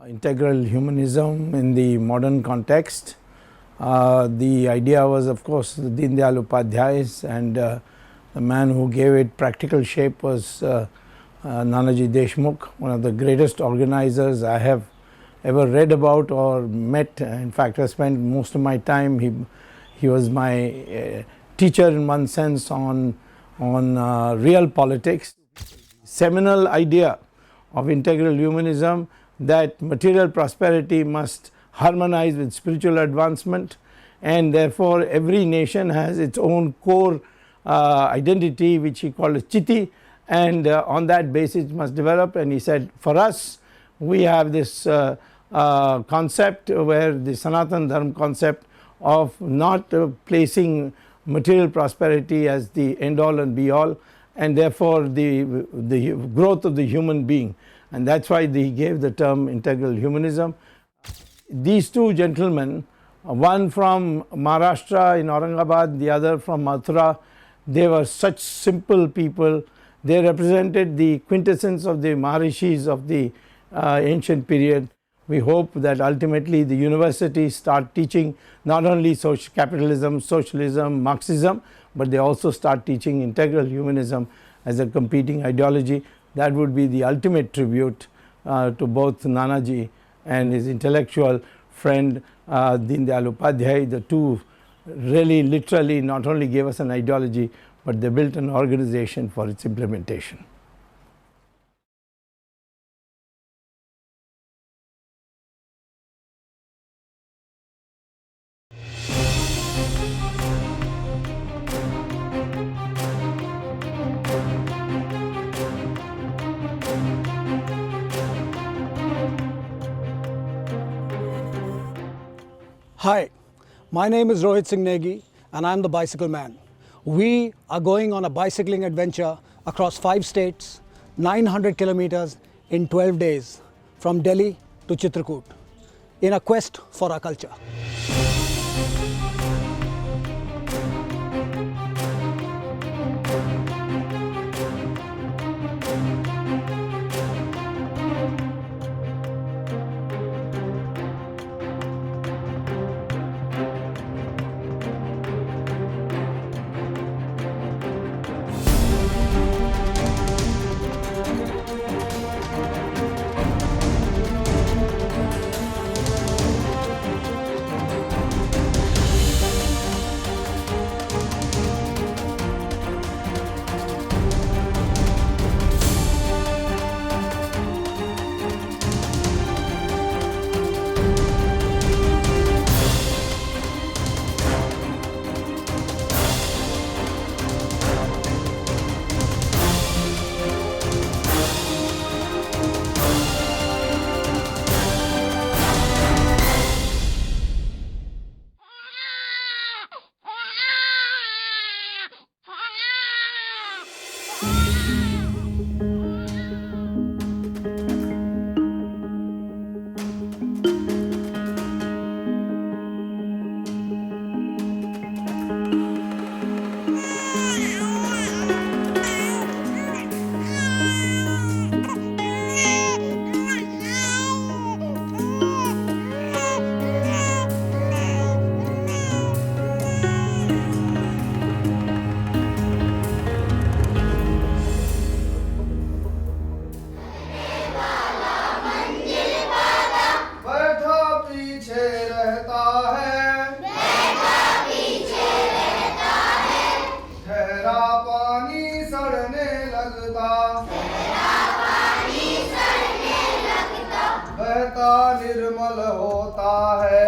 integral humanism in the modern context. The idea was, of course, Deen Dayal Upadhyay's, and the man who gave it practical shape was Nanaji Deshmukh, one of the greatest organizers I have ever read about or met. In fact, I spent most of my time, he was my teacher in one sense on real politics. Seminal idea of integral humanism that material prosperity must harmonize with spiritual advancement, and therefore every nation has its own core identity, which he called a Chiti, and on that basis it must develop. And he said, for us, we have this concept where the Sanatan Dharma concept of not placing material prosperity as the end all and be all, and therefore the growth of the human being, and that is why he gave the term integral humanism. These two gentlemen, one from Maharashtra in Aurangabad, the other from Mathura, they were such simple people. They represented the quintessence of the Maharishis of the ancient period. We hope that ultimately the universities start teaching not only capitalism, socialism, Marxism, but they also start teaching integral humanism as a competing ideology. That would be the ultimate tribute to both Nanaji and his intellectual friend Deen Dayal Upadhyay. The two really literally not only gave us an ideology, but they built an organization for its implementation. Hi, my name is Rohit Singh Negi and I am the Bicycle Man. We are going on a bicycling adventure across 5 states, 900 kilometers in 12 days from Delhi to Chitrakoot in a quest for our culture. निर्मल होता है।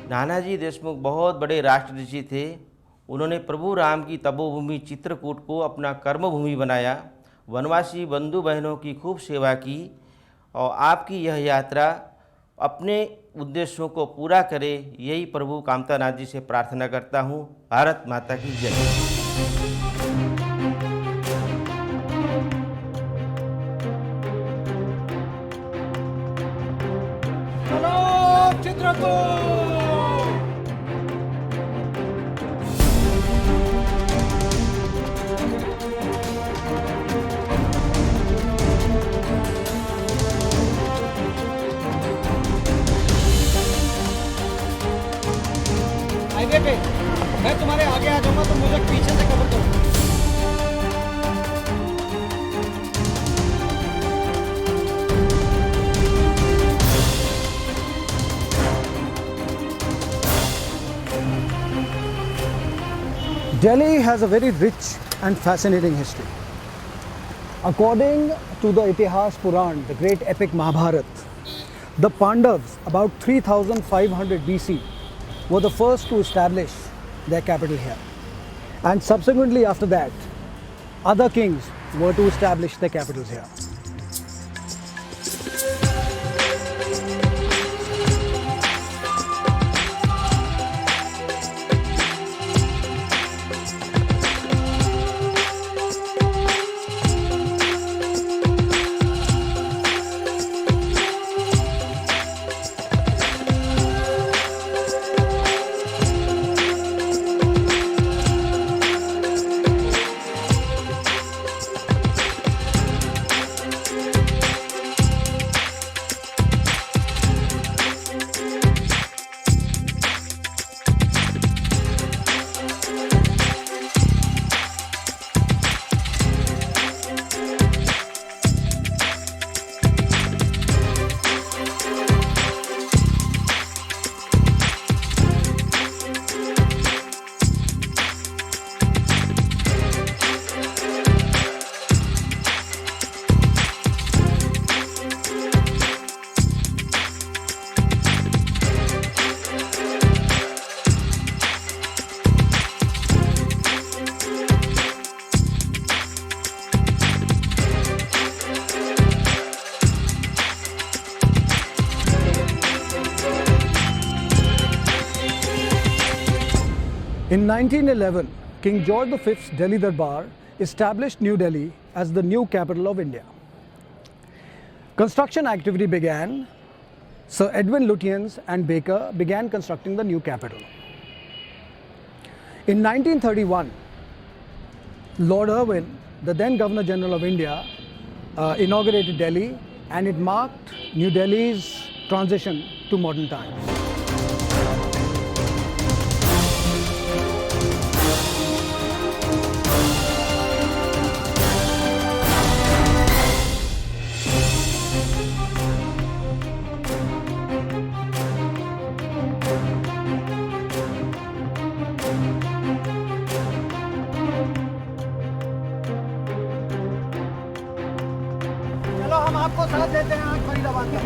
नानाजी देशमुख बहुत बड़े राष्ट्रऋषि थे। उन्होंने प्रभु राम की तपोभूमि चित्रकूट को अपना कर्मभूमि बनाया, वनवासी बंधु बहनों की खूब सेवा की और आपकी यह यात्रा अपने उद्देश्यों को पूरा करे, यही प्रभु कामतानाथ जी से प्रार्थना करता हूँ। भारत माता की जय। हाईवे पे मैं तुम्हारे आगे आ जाऊंगा तो मुझे पीछे से कवर करो। Delhi has a very rich and fascinating history. According to the Itihas Puran, the great epic Mahabharata, the Pandavas about 3500 BC were the first to establish their capital here. And subsequently after that, other kings were to establish their capitals here. In 1911, King George V's Delhi Darbar established New Delhi as the new capital of India. Construction activity began. Sir Edwin Lutyens and Baker began constructing the new capital. In 1931, Lord Irwin, the then Governor General of India, inaugurated Delhi, and it marked New Delhi's transition to modern times. चलो हम आपको साथ देते हैं आज फरीदाबाद का।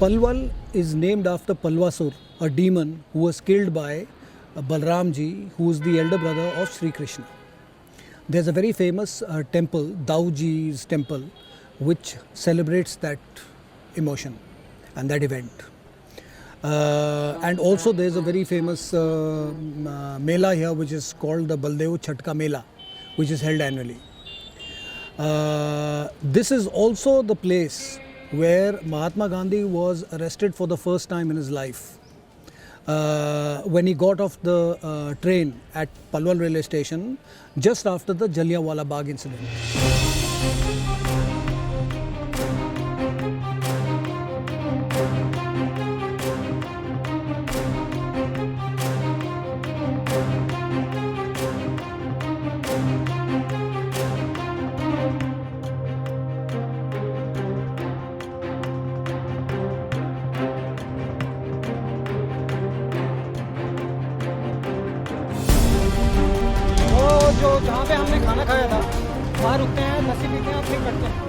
Palwal is named after Palwasur, a demon who was killed by Balramji, who is the elder brother of Sri Krishna. There's a very famous temple, Dauji's temple, which celebrates that emotion and that event. And also there is a very famous Mela here which is called the Baldev Chatka Mela, which is held annually. This is also the place where Mahatma Gandhi was arrested for the first time in his life. When he got off the train at Palwal railway station just after the Jallianwala Bagh incident. जो जहाँ पे हमने खाना खाया था वहाँ रुकते हैं, लस्सी पीते हैं, फिर कटते हैं।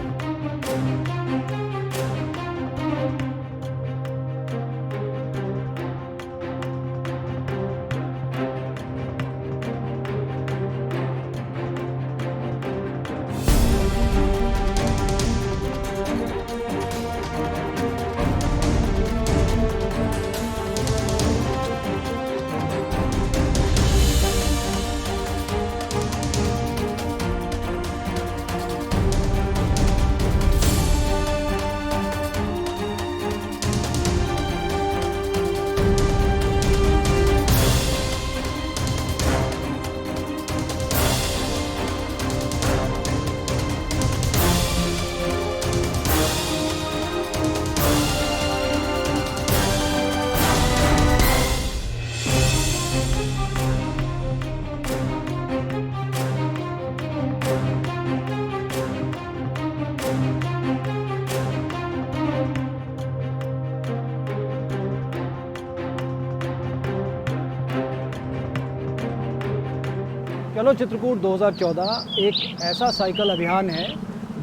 चलो चित्रकूट 2014 एक ऐसा साइकिल अभियान है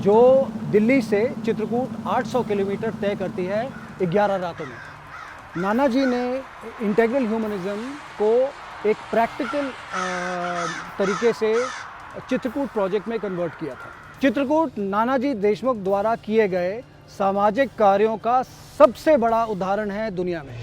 जो दिल्ली से चित्रकूट 800 किलोमीटर तय करती है 11 रातों में। नाना जी ने इंटेग्रल ह्यूमनिज्म को एक प्रैक्टिकल तरीके से चित्रकूट प्रोजेक्ट में कन्वर्ट किया था। चित्रकूट नानाजी देशमुख द्वारा किए गए सामाजिक कार्यों का सबसे बड़ा उदाहरण है दुनिया में।